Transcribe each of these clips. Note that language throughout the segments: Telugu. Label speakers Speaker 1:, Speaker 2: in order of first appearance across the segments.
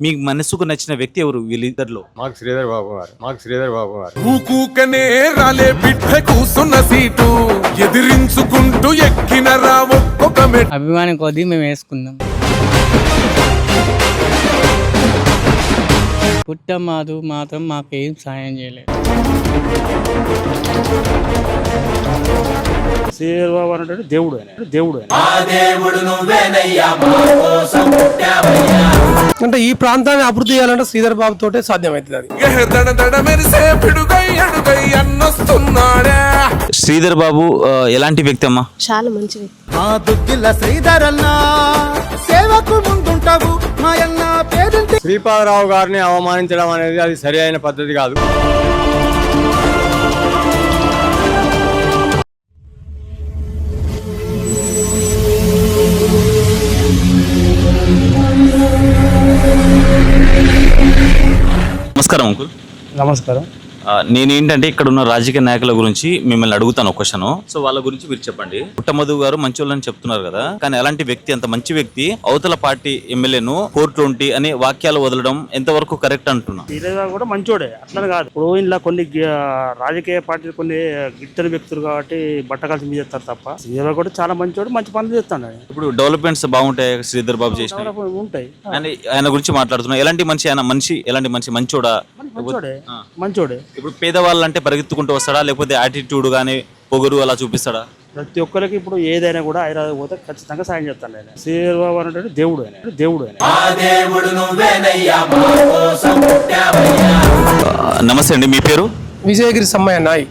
Speaker 1: మీకు మనసుకు నచ్చిన వ్యక్తి ఎవరు వీళ్ళిద్దరిలో?
Speaker 2: మాకు శ్రీధర్ బాబు గారు
Speaker 3: ఊకూకనే రాలే బిడ్డ కూసున్న సీటు ఎదిరించుకుంటూ ఎక్కిన రా ఒక్కొక్క మెట్టు.
Speaker 4: అభిమానం కొద్దీ మేము వేసుకుందాం. పుట్టమాదు మాత్రం మాకేం సాయం చేయలేదు.
Speaker 5: శ్రీధర్ బాబు అంటే దేవుడు
Speaker 6: అంటే ఈ ప్రాంతాన్ని అభివృద్ధి చేయాలంటే శ్రీధర్ బాబు తోటే సాధ్యమవుతుంది. అది
Speaker 1: శ్రీధర్ బాబు ఎలాంటి వ్యక్తి అమ్మా?
Speaker 7: చాలా మంచి వ్యక్తి.
Speaker 8: మా దుగ్గిల శ్రీధరన్నా సేవకు ముందుంటావు మాయన్న పేరుంటి.
Speaker 2: శ్రీపాదరావు గారిని అవమానించడం అనేది అది సరి అయిన పద్ధతి కాదు.
Speaker 1: నమస్కారం అంకుల్.
Speaker 5: నమస్కారం.
Speaker 1: నేనేంటంటే ఇక్కడ ఉన్న రాజకీయ నాయకుల గురించి మిమ్మల్ని అడుగుతాను ఒక క్వశ్చన్. సో వాళ్ళ గురించి మీరు చెప్పండి. పుట్టమధు గారు మంచి వాళ్ళని చెప్తున్నారు కదా, కానీ అలాంటి వ్యక్తి, అంత మంచి వ్యక్తి అవతల పార్టీ ఎమ్మెల్యేను 420 అనే వాక్యాలు వదలడం ఎంతవరకు కరెక్ట్ అంటున్నా?
Speaker 5: శ్రీధర్ బాబు కూడా మంచోడే, అట్లని కాదు. ఇప్పుడు ఇలా కొన్ని రాజకీయ పార్టీలు కొన్ని గిట్టని వ్యక్తులు కాబట్టి బట్టకాల్సి మీద చేస్తారు తప్ప శ్రీధర్ బాబు కూడా చాలా మంచోడు, మంచి పనులు చేస్తాడు.
Speaker 1: ఇప్పుడు డెవలప్మెంట్స్ బాగుంటాయి శ్రీధర్ బాబు చేసిన
Speaker 5: ఉంటాయి.
Speaker 1: ఆయన గురించి మాట్లాడుతున్నా. ఎలాంటి మనిషి ఆయన? ఎలాంటి మనిషి?
Speaker 5: మంచోడే.
Speaker 1: ఇప్పుడు పేదవాళ్ళు అంటే పరిగెత్తుకుంటూ వస్తాడా, లేకపోతే యాటిట్యూడ్ గానీ పొగరు అలా చూపిస్తాడా?
Speaker 5: ప్రతి ఒక్కరికి ఇప్పుడు ఏదైనా కూడా హైదరాబాద్ పోతే ఖచ్చితంగా సాయం చేస్తాను. ఆయన శ్రీధర్ బాబు అంటే దేవుడు.
Speaker 1: నమస్తే అండి, మీ పేరు?
Speaker 6: విజయగిరి సమ్మయ్య నాయ్.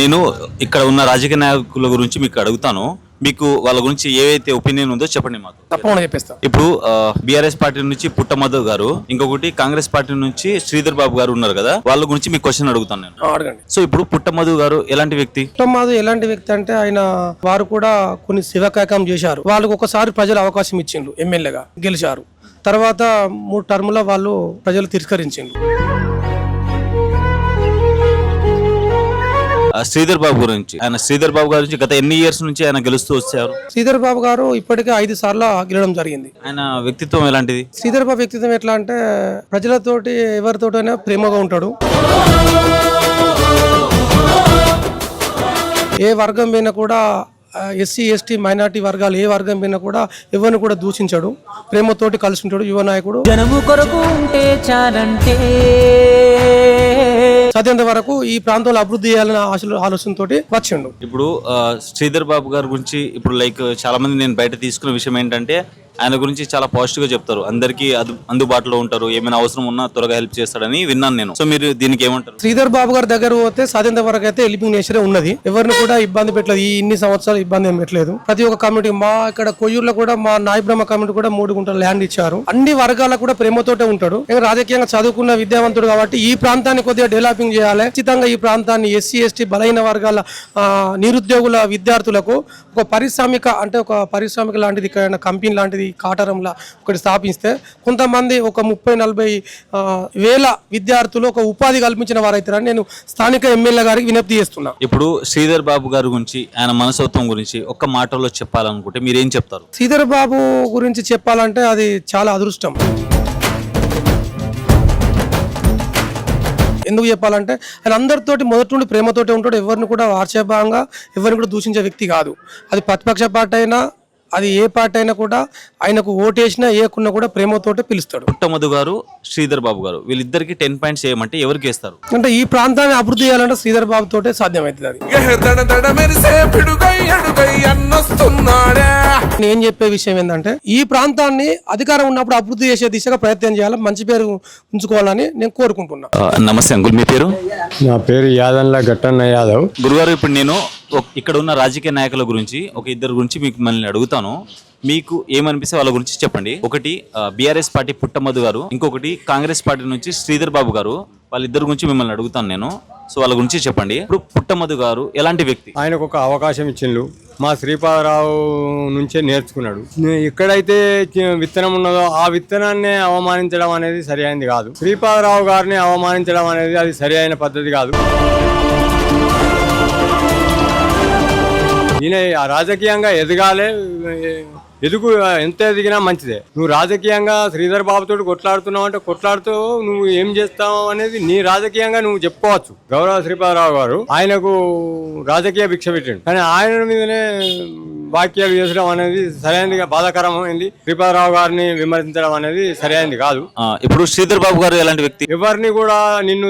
Speaker 1: నేను ఇక్కడ ఉన్న రాజకీయ నాయకుల గురించి మీకు అడుగుతాను. మీకు వాళ్ళ గురించి ఏవైతే ఒపీనియన్ ఉందో చెప్పండి మాకు.
Speaker 6: తప్పకుండా చెప్పేస్తా.
Speaker 1: ఇప్పుడు బీఆర్ఎస్ పార్టీ నుంచి పుట్టమధు గారు, ఇంకొకటి కాంగ్రెస్ పార్టీ నుంచి శ్రీధర్ బాబు గారు ఉన్నారు కదా, వాళ్ళ గురించి మీకు క్వశ్చన్ అడుగుతాను నేను.
Speaker 6: అడగండి.
Speaker 1: సో ఇప్పుడు పుట్టమధు గారు ఎలాంటి వ్యక్తి?
Speaker 6: పుట్టమధు ఎలాంటి వ్యక్తి అంటే వారు కూడా కొన్ని శివకార్యక్రమం చేశారు. వాళ్ళకు ఒకసారి ప్రజలు అవకాశం ఇచ్చిండ్రు, ఎమ్మెల్యేగా గెలిచారు. తర్వాత 3 టర్ముల వాళ్ళు ప్రజలు తిరస్కరించిండ్రు.
Speaker 1: శ్రీధర్ బాబు గురించి గత ఎన్ని ఇయర్స్ నుంచి ఆయన గెలుస్తూ వచ్చారు?
Speaker 6: శ్రీధర్ బాబు గారు ఇప్పటికే 5 సార్లు గెలవడం జరిగింది.
Speaker 1: ఆయన వ్యక్తిత్వం ఎలాంటిది?
Speaker 6: శ్రీధర్ బాబు వ్యక్తిత్వం ఎట్లా అంటే ప్రజలతోటి ఎవరితోటైనా ప్రేమగా ఉంటాడు. ఏ వర్గం పైన కూడా ఎస్సీ ఎస్టీ మైనార్టీ వర్గాలు ఏ వర్గం పైన కూడా ఎవరిని కూడా దూషించాడు. ప్రేమతోటి కలిసి ఉంటాడు. యువ నాయకుడు.
Speaker 8: జనము కొరకు ఉంటే చాలంటే
Speaker 6: సాధ్యంత వరకు ఈ ప్రాంతంలో అభివృద్ధి చేయాలనే ఆలోచనతోటి వచ్చిండు.
Speaker 1: ఇప్పుడు శ్రీధర్ బాబు గారి గురించి ఇప్పుడు చాలా మంది నేను బయట తీసుకున్న విషయం ఏంటంటే ఆయన గురించి చాలా పాజిటివ్ గా చెప్తారు. అందరికీ అందుబాటులో ఉంటారు, ఏమైనా అవసరం ఉన్నా త్వరగా హెల్ప్ చేస్తాడని విన్నాను నేను. సో మీరు దీనికి ఏమంటారు?
Speaker 6: శ్రీధర్ బాబు గారి దగ్గర పోతే సాధ్యంత వరకు అయితే హెల్పింగ్ నేచరే ఉన్నది. ఎవరిని కూడా ఇబ్బంది పెట్టలేదు. ఈ ఇన్ని సంవత్సరాలు ఇబ్బంది ఏం పెట్టలేదు. ప్రతి ఒక్క కమ్యూనిటీ, మా ఇక్కడ కొయ్యూరులో కూడా మా నాయ బ్రహ్మ కమ్యూనిటీ కూడా 3 గుంటల ల్యాండ్ ఇచ్చారు. అన్ని వర్గాలకు కూడా ప్రేమతోటే ఉంటాడు. రాజకీయంగా చదువుకున్న విద్యావంతుడు కాబట్టి ఈ ప్రాంతాన్ని కొద్దిగా డెవలపింగ్ చేయాలి. ఖచ్చితంగా ఈ ప్రాంతాన్ని ఎస్సీ ఎస్టీ బలహీన వర్గాల నిరుద్యోగుల విద్యార్థులకు ఒక పారిశ్రామిక లాంటిది, ఇక్కడ కంపెనీ లాంటిది కాటరంలా ఒకటి స్థాపిస్తే కొంతమంది ఒక 30-40 వేల విద్యార్థులు ఒక ఉపాధి కల్పించిన వారైతారని నేను స్థానిక ఎమ్మెల్యే గారికి విజ్ఞప్తి చేస్తున్నా.
Speaker 1: ఇప్పుడు శ్రీధర్ బాబు గారి గురించి, ఆయన మనస్తత్వం గురించి ఒక్క మాటలో చెప్పాలనుకుంటే మీరేం చెప్తారు?
Speaker 6: శ్రీధర్ బాబు గురించి చెప్పాలంటే అది చాలా అదృష్టం. ఎందుకు చెప్పాలంటే ఆయన అందరితోటి మొదటి నుండి ప్రేమతోటి ఉంటాడు. ఎవరిని కూడా ఆక్షేపంగా ఎవరిని కూడా దూషించే వ్యక్తి కాదు. అది ప్రతిపక్ష పార్టీ అయినా, అది ఏ పార్టీ అయినా కూడా ఆయనకు ఓటేసినా ఏకున్నా కూడా ప్రేమతోటే పిలుస్తాడు.
Speaker 1: పుట్టమధు గారు, శ్రీధర్ బాబు గారు వీళ్ళిద్దరికి 10 పాయింట్స్ ఏమంటే ఎవరికి వేస్తారు?
Speaker 6: అంటే ఈ ప్రాంతాన్ని అభివృద్ధి చేయాలంటే శ్రీధర్ బాబు తోటే సాధ్యమవుతుంది. అది నేను చెప్పే విషయం ఏంటంటే ఈ ప్రాంతాన్ని అధికారం ఉన్నప్పుడు అభివృద్ధి చేసే దిశగా ప్రయత్నం చేయాలి, మంచి పేరు ఉంచుకోవాలని నేను కోరుకుంటున్నా.
Speaker 1: నమస్తే అంకుల్, మీ పేరు?
Speaker 2: నా పేరు యాదన్ల గట్టన్న యాదవ్.
Speaker 1: గురుగారు, ఇప్పుడు నేను ఇక్కడ ఉన్న రాజకీయ నాయకుల గురించి ఒక ఇద్దరు గురించి మీకు మళ్ళీ అడుగుతాను. మీకు ఏమనిపిస్తే వాళ్ళ గురించి చెప్పండి. ఒకటి బీఆర్ఎస్ పార్టీ పుట్టమధు గారు, ఇంకొకటి కాంగ్రెస్ పార్టీ నుంచి శ్రీధర్ బాబు గారు. వాళ్ళిద్దరి గురించి మిమ్మల్ని అడుగుతాను నేను. సో వాళ్ళ గురించి చెప్పండి. ఇప్పుడు పుట్టమధు గారు ఎలాంటి వ్యక్తి?
Speaker 2: ఆయనకు ఒక అవకాశం ఇచ్చిండు. మా శ్రీపాదరావు నుంచే నేర్చుకున్నాడు. ఎక్కడైతే విత్తనం ఉన్నదో ఆ విత్తనాన్ని అవమానించడం అనేది సరి అయింది కాదు. శ్రీపాదరావు గారిని అవమానించడం అనేది అది సరి అయిన పద్ధతి కాదు. ఈయన రాజకీయంగా ఎదగాలి, ఎంత ఎదిగినా మంచిదే. నువ్వు రాజకీయంగా శ్రీధర్ బాబుతో కొట్లాడుతున్నావు అంటే కొట్లాడుతూ నువ్వు ఏం చేస్తావు అనేది నీ రాజకీయంగా నువ్వు చెప్పుకోవచ్చు. గౌరవ శ్రీపాదరావు గారు ఆయనకు రాజకీయ భిక్ష పెట్టిండు, కానీ ఆయన మీదనే వాక్యాలు చేసడం అనేది సరైనదిగా బాధాకరమైంది. శ్రీపాదరావు గారిని విమర్శించడం అనేది సరైనది కాదు.
Speaker 1: ఇప్పుడు శ్రీధర్ బాబు గారు ఎలాంటి వ్యక్తి?
Speaker 2: ఎవరిని కూడా నిన్ను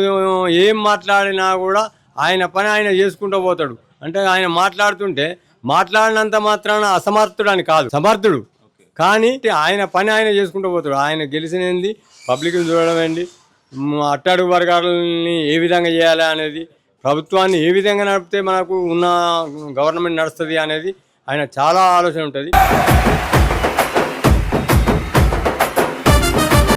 Speaker 2: ఏం మాట్లాడినా కూడా ఆయన పని ఆయన చేసుకుంటూ పోతాడు. అంటే ఆయన మాట్లాడుతుంటే మాట్లాడినంత మాత్రాన అసమర్థుడు అని కాదు, సమర్థుడు. కానీ ఆయన పని ఆయన చేసుకుంటూ పోతాడు. ఆయన గెలిచినది పబ్లిక్ని చూడడం ఏంటి, అట్టడుగు వర్గాలని ఏ విధంగా చేయాలి అనేది, ప్రభుత్వాన్ని ఏ విధంగా నడిపితే మనకు ఉన్న గవర్నమెంట్ నడుస్తుంది అనేది ఆయన చాలా ఆలోచన ఉంటుంది.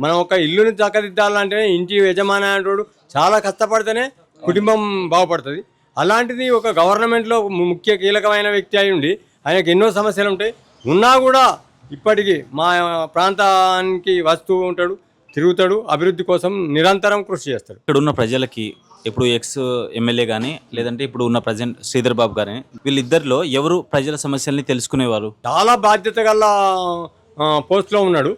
Speaker 2: మనం ఒక ఇల్లుని చక్కదిద్దాలంటే ఇంటి యజమాని అంటాడు చాలా కష్టపడితేనే కుటుంబం బాగుపడుతుంది. అలాంటిది ఒక గవర్నమెంట్లో ముఖ్య కీలకమైన వ్యక్తి అయి ఉండి ఆయనకు ఎన్నో సమస్యలు ఉంటాయి, ఉన్నా కూడా ఇప్పటికీ మా ప్రాంతానికి వస్తూ ఉంటాడు, తిరుగుతాడు, అభివృద్ధి కోసం నిరంతరం కృషి చేస్తాడు.
Speaker 1: ఇక్కడ ఉన్న ప్రజలకి ఇప్పుడు ఎక్స్ ఎమ్మెల్యే కానీ లేదంటే ఇప్పుడు ఉన్న ప్రజెంట్ శ్రీధర్ బాబు గానీ వీళ్ళిద్దరిలో ఎవరు ప్రజల సమస్యల్ని తెలుసుకునేవారు?
Speaker 2: చాలా బాధ్యత గల పోస్ట్లో ఉన్నాడు.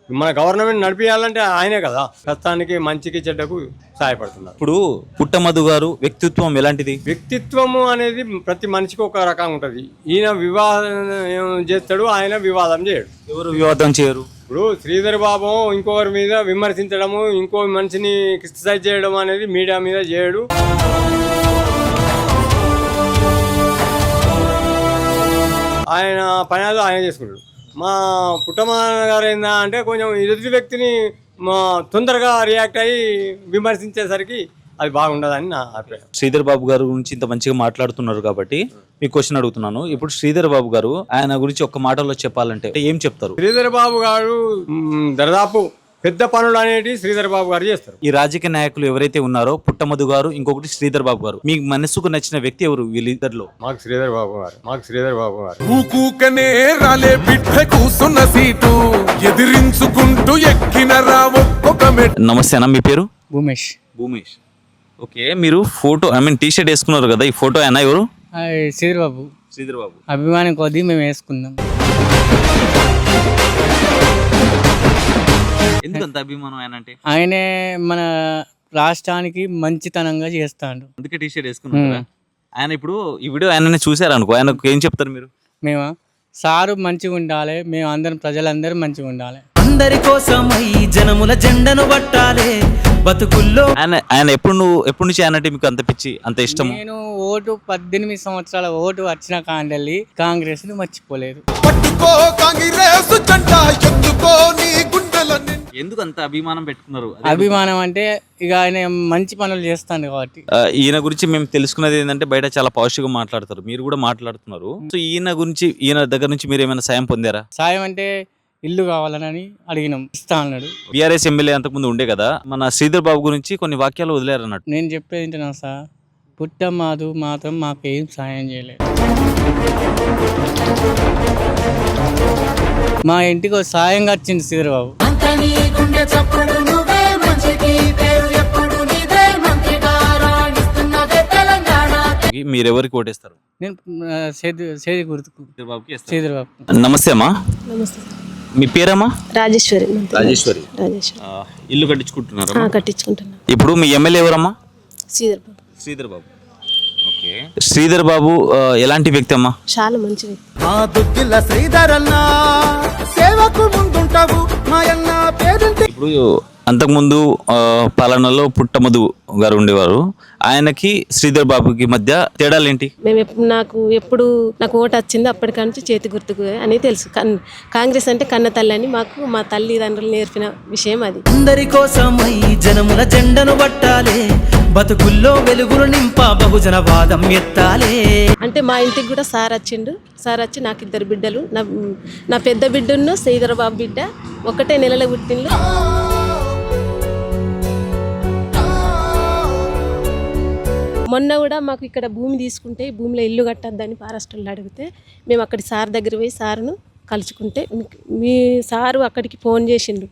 Speaker 2: మన గవర్నమెంట్ నడిపించాలంటే ఆయనే కదా ప్రస్తుతానికి మంచికి చెడ్డకు సహాయపడుతున్నారు.
Speaker 1: ఇప్పుడు పుట్టమధు గారు వ్యక్తిత్వం ఎలాంటిది?
Speaker 2: వ్యక్తిత్వము అనేది ప్రతి మనిషికి ఒక రకంగా ఉంటుంది. ఈయన వివాదం చేస్తాడు, ఆయన వివాదం చేయడు.
Speaker 1: ఎవరు వివాదం చేయరు?
Speaker 2: ఇప్పుడు శ్రీధర్ బాబు ఇంకొకరి మీద విమర్శించడము, ఇంకో మనిషిని క్రిటిసైజ్ చేయడం అనేది మీడియా మీద చేయడు. ఆయన పని ఆయన చేసుకుంటాడు. మా పుట్టమాన గారు ఏందా అంటే కొంచెం ఎదుటి వ్యక్తిని తొందరగా రియాక్ట్ అయ్యి విమర్శించేసరికి అది బాగుండదని నా అభిప్రాయం.
Speaker 1: శ్రీధర్ బాబు గారు గురించి ఇంత మంచిగా మాట్లాడుతున్నారు కాబట్టి మీ క్వశ్చన్ అడుగుతున్నాను. ఇప్పుడు శ్రీధర్ బాబు గారు ఆయన గురించి ఒక్క మాటలో చెప్పాలంటే ఏం చెప్తారు?
Speaker 2: శ్రీధర్ బాబు గారు దాదాపు పెద్ద పనులు అనేవి శ్రీధర్ బాబు గారు చేస్తారు.
Speaker 1: ఈ రాజకీయ నాయకులు ఎవరైతే ఉన్నారో పుట్టమధు గారు, ఇంకొకటి శ్రీధర్ బాబు గారు, మీకు మనసుకు నచ్చిన వ్యక్తి ఎవరు వీళ్ళిద్దరిలో?
Speaker 2: మాకు శ్రీధర్ బాబు గారు.
Speaker 3: ఊకూకనే రాలే బిడ్డ కూసున్న సీటు ఎదిరించుకుంటూ ఎక్కిన రా ఒక్కొక్క మెట్టు.
Speaker 1: నమస్తే అన్న, మీ పేరు?
Speaker 4: భూమేష్.
Speaker 1: భూమేష్. ఓకే, మీరు ఫోటో టీ షర్ట్ వేసుకున్నారు కదా, ఈ ఫోటో అయినా ఎవరు?
Speaker 4: శ్రీధర్ బాబు.
Speaker 1: శ్రీధర్ బాబు
Speaker 4: అభిమానం కొద్దీ మేము వేసుకుందాం.
Speaker 1: ఎందుకంత అభిమానం ఆయన అంటే?
Speaker 4: ఆయనే మన రాష్ట్రానికి మంచితనంగా చేస్తాడు,
Speaker 1: అందుకే టీ షర్ట్ వేసుకున్నారు. ఆయన ఇప్పుడు ఈ వీడియో ఆయన చూసారనుకో, ఆయనకు ఏం చెప్తారు మీరు?
Speaker 4: మేము సారు మంచిగా ఉండాలి, మేము అందరం ప్రజలందరూ మంచిగా ఉండాలి.
Speaker 8: అందరి కోసమై జనముల జెండను పట్టాలే బతుకుల్లో.
Speaker 1: ఆయన ఎప్పుడు నుంచి ఆయన అంటే మీకు అంత పిచ్చి, అంత ఇష్టం?
Speaker 4: నేను 18 సంవత్సరాల ఓటు వచ్చిన కాండల్లి కాంగ్రెస్ ని మర్చిపోలేదు.
Speaker 3: పట్టుకో కాంగ్రెస్ జెండా ఎత్తుకో నీ గుండెలన్నీ.
Speaker 1: ఎందుకు అంత అభిమానం పెట్టుకున్నారు?
Speaker 4: అభిమానం అంటే ఇక ఆయన మంచి పనులు చేస్తాడు కాబట్టి.
Speaker 1: ఈయన గురించి మేము తెలుసుకున్నది ఏంటంటే బయట చాలా పాజిటివ్ గా మాట్లాడతారు, మీరు కూడా మాట్లాడుతున్నారు. సో ఈయన దగ్గర నుంచి మీరు ఏమైనా సాయం పొందారా?
Speaker 4: సాయం అంటే ఇల్లు కావాలని అడిగినాం, ఇస్తా అన్నాడు.
Speaker 1: బీఆర్ఎస్ ఎమ్మెల్యే అంతకుముందు ఉండే కదా, మన శ్రీధర్ బాబు గురించి కొన్ని వాక్యాలు వదిలేరు అన్నట్టు.
Speaker 4: నేను చెప్పేది ఏంటన్నా సార్, పుట్టమధు మాత్రం మాకేం సాయం చేయలేదు. మా ఇంటికి సాయంగా వచ్చింది శ్రీధర్ బాబు.
Speaker 1: మీరెవరికి ఓటేస్తారు?
Speaker 4: నేను సేది గుర్తుకు శ్రీధర్ బాబు.
Speaker 1: నమస్తే అమ్మా.
Speaker 7: నమస్తే.
Speaker 1: మీ పేరమ్మా?
Speaker 7: రాజేశ్వరి.
Speaker 1: రాజేశ్వరి. ఇల్లు కట్టించుకుంటున్నారా?
Speaker 7: కట్టించుకుంటున్నా.
Speaker 1: ఇప్పుడు మీ ఎమ్మెల్యే ఎవరమ్మా?
Speaker 7: శ్రీధర్ బాబు.
Speaker 1: శ్రీధర్ బాబు. ఓకే, శ్రీధర్ బాబు ఎలాంటి వ్యక్తి అమ్మా?
Speaker 7: చాలా మంచి వ్యక్తి.
Speaker 8: మా దుగ్గిల్ల శ్రీధరన్నా సేవకు ముందుంటావు మాయన్న పేరుంటి.
Speaker 1: ఇప్పుడు అంతకుముందు పాలనలో పుట్టమధు గారు ఉండేవారు, ఆయనకి శ్రీధర్ బాబుకి మధ్య తేడాలు ఏంటి?
Speaker 7: నాకు ఎప్పుడు ఓటు వచ్చిందో అప్పటికాంచి చేతి గుర్తుకు అని తెలుసు. కాంగ్రెస్ అంటే కన్న తల్లి అని మాకు మా తల్లిదండ్రులు నేర్పిన విషయం అది.
Speaker 8: అందరి కోసమై జనముల జెండను పట్టాలే బతుకుల్లో వెలుగులు నింప బహుజన వాదం ఎత్తాలే.
Speaker 7: అంటే మా ఇంటికి కూడా సార్ వచ్చిండు. సార్ వచ్చి నాకు 2 బిడ్డలు, నా పెద్ద బిడ్డను శ్రీధర్ బాబు బిడ్డ ఒకటే నెలలో పుట్టిండు. మొన్న కూడా మాకు ఇక్కడ భూమి తీసుకుంటే భూమిలో ఇల్లు కట్టద్దని ఫారెస్టర్లు అడిగితే మేము అక్కడి సార్ దగ్గర పోయి సార్ను కలుసుకుంటే మీ సారు అక్కడికి ఫోన్ చేసిండు.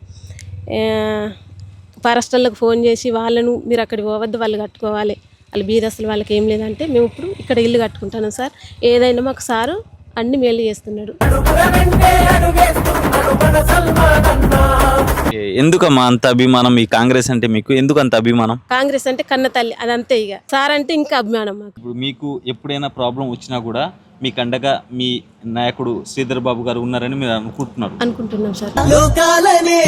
Speaker 7: ఫారెస్టర్లకు ఫోన్ చేసి వాళ్ళను మీరు అక్కడికి పోవద్దు, వాళ్ళు కట్టుకోవాలి, వాళ్ళు బీదస్తులు వాళ్ళకి ఏం లేదంటే మేము ఇప్పుడు ఇక్కడ ఇల్లు కట్టుకుంటాను సార్, ఏదైనా మాకు సారు అన్ని మేలు చేస్తున్నాడు.
Speaker 1: ఎందుకమ్మా అంత అభిమానం ఈ కాంగ్రెస్ అంటే మీకు ఎందుకు అంత అభిమానం?
Speaker 7: కాంగ్రెస్ అంటే కన్న తల్లి, అదంతే. ఇక సార్ అంటే ఇంకా అభిమానం మాకు.
Speaker 1: ఇప్పుడు మీకు ఎప్పుడైనా ప్రాబ్లం వచ్చినా కూడా మీకు అండగా మీ నాయకుడు శ్రీధర్ బాబు గారు ఉన్నారని మీరు అనుకుంటున్నారు?
Speaker 7: అనుకుంటున్నాం సార్.
Speaker 8: లోకాలనే